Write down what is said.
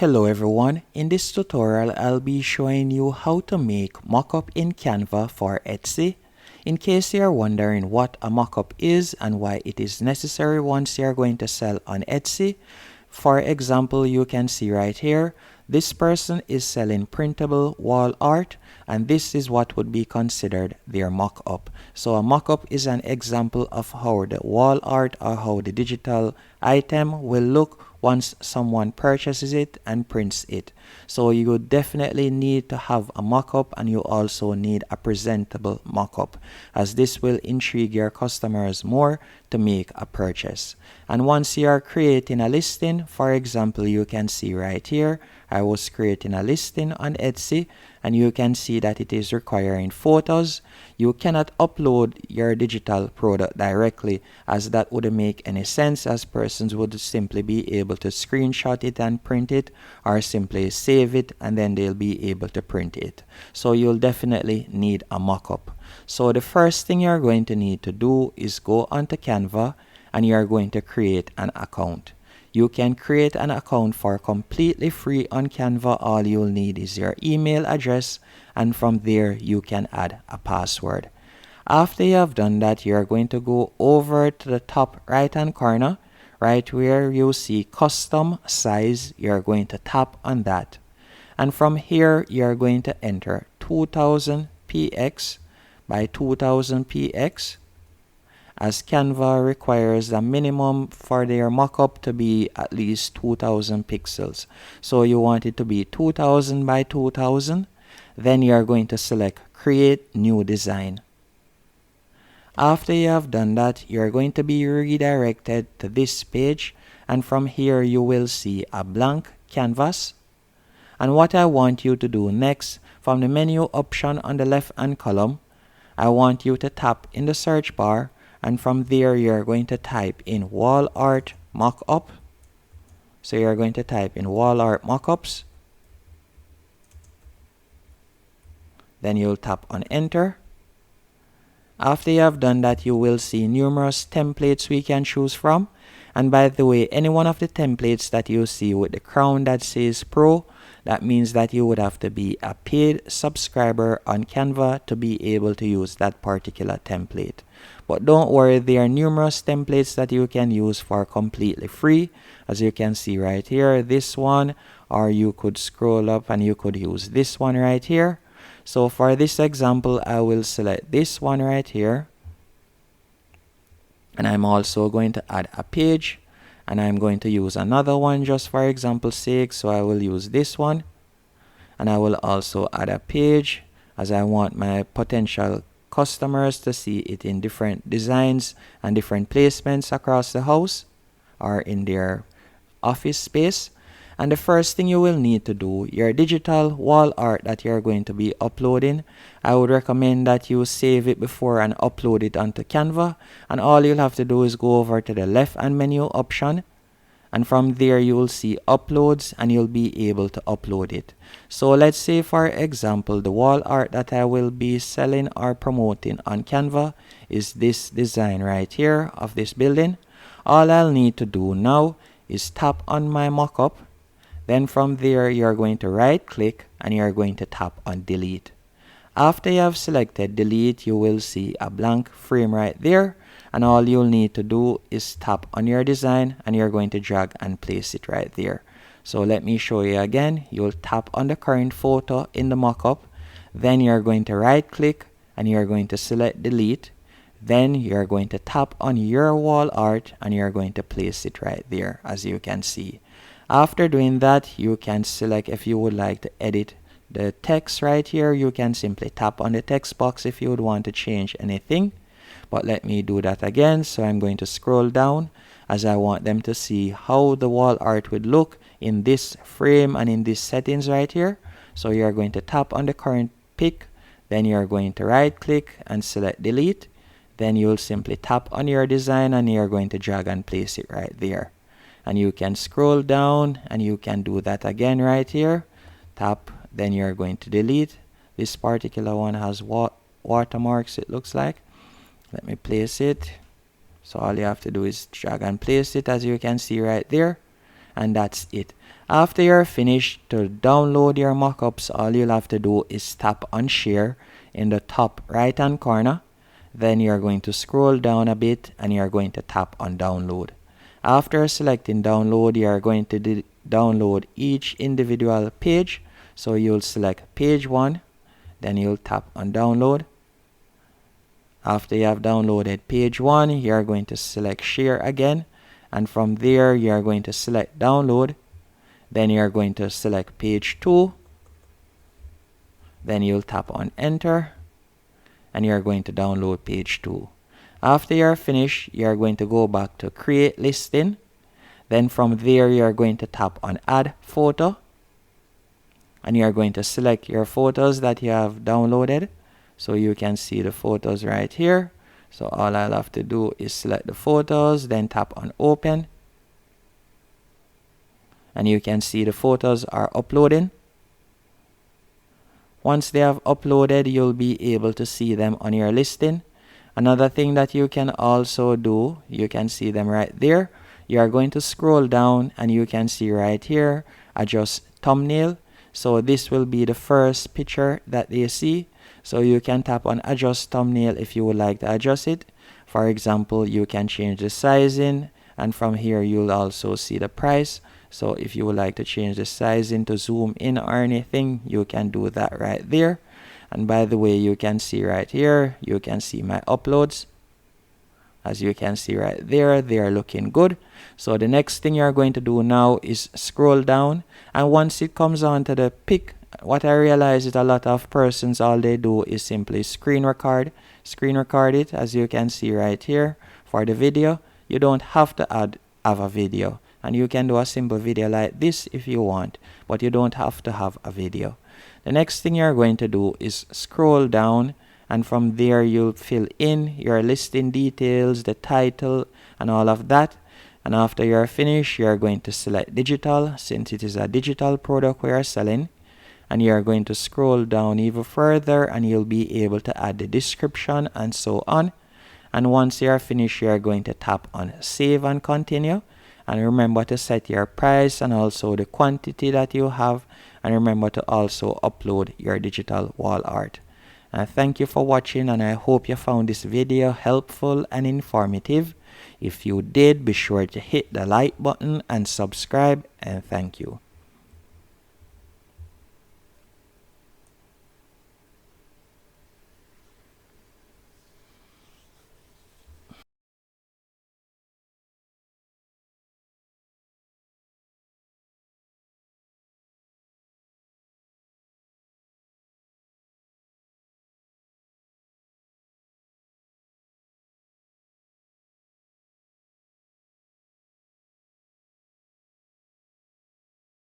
Hello everyone, in this tutorial I'll be showing you how to make mockup in Canva for Etsy. In case you're wondering what a mockup is and why it is necessary once you're going to sell on Etsy, for example, you can see right here, this person is selling printable wall art and this is what would be considered their mockup. So a mockup is an example of how the wall art or how the digital item will look once someone purchases it and prints it. So you definitely need to have a mockup, and you also need a presentable mockup, as this will intrigue your customers more to make a purchase. And once you are creating a listing, for example, you can see right here, I was creating a listing on Etsy, and you can see that it is requiring photos. You cannot upload your digital product directly, as that wouldn't make any sense, as persons would simply be able to screenshot it and print it, or simply save it and then they'll be able to print it. So you'll definitely need a mockup. So the first thing you're going to need to do is go onto Canva and you're going to create an account. You can create an account for completely free on Canva. All you'll need is your email address, and from there you can add a password. After you have done that, you're going to go over to the top right hand corner, right where you see custom size. You're going to tap on that, and from here you're going to enter 2000 px by 2000 px, as Canva requires a minimum for their mockup to be at least 2000 pixels. So you want it to be 2000 by 2000. Then you are going to select create new design. After you have done that, you are going to be redirected to this page, and from here you will see a blank canvas. And what I want you to do next, from the menu option on the left hand column, I want you to tap in the search bar, and from there you're going to type in wall art mockup. So you're going to type in wall art mockups. Then you'll tap on enter. After you have done that, you will see numerous templates we can choose from. And by the way, any one of the templates that you see with the crown that says pro, that means that you would have to be a paid subscriber on Canva to be able to use that particular template. But don't worry, there are numerous templates that you can use for completely free. As you can see right here, this one, or you could scroll up and you could use this one right here. So for this example, I will select this one right here. And I'm also going to add a page. And I'm going to use another one just for example's sake. So I will use this one. And I will also add a page, as I want my potential customers to see it in different designs and different placements across the house or in their office space. And the first thing you will need to do, your digital wall art that you're going to be uploading, I would recommend that you save it before and upload it onto Canva. And all you'll have to do is go over to the left hand menu option, and from there you will see uploads and you'll be able to upload it. So let's say, for example, the wall art that I will be selling or promoting on Canva is this design right here of this building. All I'll need to do now is tap on my mockup. Then from there you're going to right click and you're going to tap on delete. After you have selected delete, you will see a blank frame right there. And all you'll need to do is tap on your design and you're going to drag and place it right there. So let me show you again. You'll tap on the current photo in the mockup. Then you're going to right click and you're going to select delete. Then you're going to tap on your wall art and you're going to place it right there, as you can see. After doing that, you can select if you would like to edit the text right here. You can simply tap on the text box if you would want to change anything. But let me do that again. So I'm going to scroll down, as I want them to see how the wall art would look in this frame and in these settings right here. So you're going to tap on the current pic. Then you're going to right click and select delete. Then you'll simply tap on your design and you're going to drag and place it right there. And you can scroll down and you can do that again right here. Tap, then you're going to delete. This particular one has watermarks, it looks like. Let me place it. So all you have to do is drag and place it, as you can see right there. And that's it. After you're finished to download your mockups, all you'll have to do is tap on share in the top right hand corner. Then you're going to scroll down a bit and you're going to tap on download. After selecting download, you're going to download each individual page. So you'll select page 1, then you'll tap on download. After you have downloaded page 1, you're going to select share again, and from there you're going to select download. Then you're going to select page 2, then you'll tap on enter, and you're going to download page 2. After you're finished, you're going to go back to create listing. Then from there you're going to tap on add photo, and you're going to select your photos that you have downloaded. So you can see the photos right here. So all I'll have to do is select the photos, then tap on open, and you can see the photos are uploading. Once they have uploaded, you'll be able to see them on your listing. Another thing that you can also do, you can see them right there. You are going to scroll down and you can see right here, adjust thumbnail. So this will be the first picture that they see. So you can tap on adjust thumbnail if you would like to adjust it. For example, you can change the sizing, and from here you'll also see the price. So if you would like to change the sizing to zoom in or anything, you can do that right there. And by the way, you can see right here, you can see my uploads. As you can see right there, they are looking good. So the next thing you're going to do now is scroll down, and once it comes on to the pic, what I realize is a lot of persons, all they do is simply screen record it. As you can see right here for the video, you don't have to have a video, and you can do a simple video like this if you want, but you don't have to have a video. The next thing you're going to do is scroll down, and from there you'll fill in your listing details, the title and all of that. And after you're finished, you're going to select digital, since it is a digital product we are selling. And you're going to scroll down even further and you'll be able to add the description and so on. And once you're finished, you're going to tap on save and continue. And remember to set your price and also the quantity that you have. And remember to also upload your digital wall art. And thank you for watching, and I hope you found this video helpful and informative. If you did, be sure to hit the like button and subscribe, and thank you.